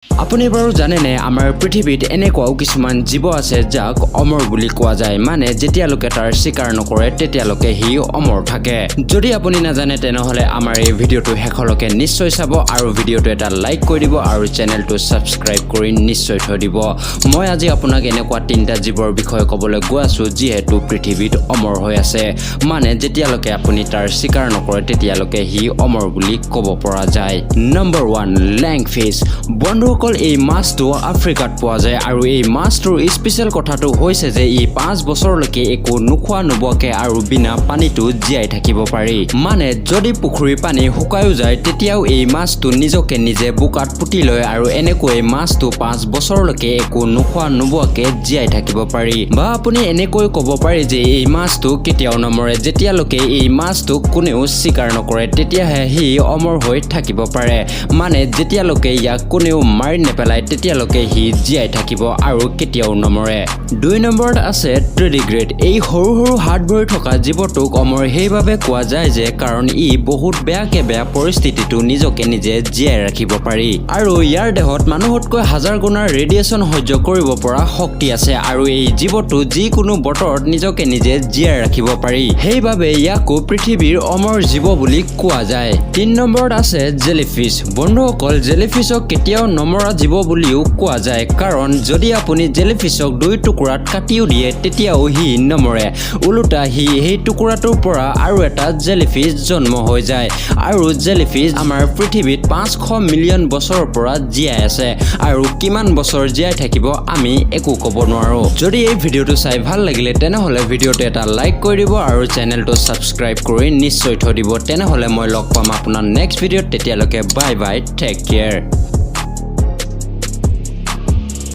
আপুনি বাৰু জানেনে আমাৰ পৃথিৱীত এনেকুৱাও কিছুমান জীৱ আছে যাক অমৰ বুলি কোৱা যায় মানে যেতিয়ালৈকে তাৰ শিকাৰ নকৰে তেতিয়ালৈকে সি অমৰ থাকে যদি আপুনি নাজানে তেনেহলে আমাৰ এই ভিডিঅটো শেষলৈকে নিশ্চয় চাব আৰু ভিডিঅটো এটা লাইক কৰি দিব আৰু চেনেলটো সাবস্ক্ৰাইব কৰি নিশ্চয় থৈ দিব মই আজি আপোনাক এনেকুৱা তিনটা জীৱৰ বিষয়ে ক'বলৈ গৈ আছো যিহেতু পৃথিৱীত অমৰ হৈ আছে মানে যেতিয়ালৈকে আপুনি তাৰ শিকাৰ নকৰে তেতিয়ালৈকে সি অমৰ বুলি ক'ব পৰা যায় নম্বৰ 1 ল্যাংফিছ বন্ধুসকল এই মাছটো আফ্ৰিকাত পোৱা যায় আৰু এই মাছটোৰ স্পেশাল কথাটো হৈছে যে ই 5 বছৰলৈকে একো নোখোৱা নোবোৱাকে আৰু বিনা পানীটো জীয়াই থাকিব পাৰি মানে যদি পুখুৰীৰ পানী শুকায়ও যায় তেতিয়াও এই মাছটো নিজকে নিজে বুকাত পুতি লয় আৰু এনেকৈ মাছটো 5 বছৰলৈকে একো নোখোৱা নোবোৱাকে জীয়াই থাকিব পাৰি বা আপুনি এনেকৈ ক'ব পাৰি যে এই মাছটো কেতিয়াও নমৰে যেতিয়ালৈকে এই মাছটো কোনেও শিকাৰ নকৰে তেতিয়াহে সি অমৰ হৈ থাকিব পাৰে মানে যেতিয়ালৈকে ইয়াক কোনেও মাৰি নেপেলায় তেতিয়ালৈকে সি জীয়াই থাকিব আৰু কেতিয়াও নমৰে 2 নম্বৰত আছে ট্ৰেডিগ্ৰেড এই সৰু সৰু হাত ভৰি থকা জীৱটোক অমৰ সেইভাবে কোৱা যায় যে কাৰণ ই বহুত বেয়াকে বেয়া পৰিস্থিতিটো নিজকে নিজে জীয়াই ৰাখিব পাৰি আৰু ইয়াৰ দেহত মানুহতকৈ হাজাৰ গুণৰ ৰেডিয়েচন সহ্য কৰিব পৰা শক্তি আছে আৰু এই জীৱটো যিকোনো বতৰত নিজকে নিজে জীয়াই ৰাখিব পাৰি সেইভাবে ইয়াকো পৃথিৱীৰ অমৰ জীৱ বুলি কোৱা যায় 3 নম্বৰত আছে জেলিফিছ বন্ধুসকল জেলিফিছক কেতিয়াও নমৰা জীৱ বুলিও কোৱা যায় কাৰণ যদি আপুনি জেলিফিছক 2 টুকুৰাত কাটিও দিয়ে তেতিয়াও সি নমৰে উলুটা সি সেই টুকুৰাটোৰ পৰা আৰু এটা জেলিফিছ জন্ম হৈ যায় আৰু জেলিফিছ আমাৰ পৃথিৱীত 500 মিলিয়ন বছৰৰ পৰা জীয়াই আছে আৰু কিমান বছৰ জীয়াই থাকিব আমি একো ক'ব নোৱাৰো যদি এই ভিডিঅটো চাই ভাল লাগিলে তেনেহলে ভিডিঅটো এটা লাইক কৰি দিব আৰু চেনেলটো সাবস্ক্ৰাইব কৰি নিশ্চয় থৈ দিব তেনেহলে মই লগ পাম আপোনাৰ নেক্সট ভিডিঅ'ত তেতিয়ালৈকে বাই বাই টেক কেয়াৰ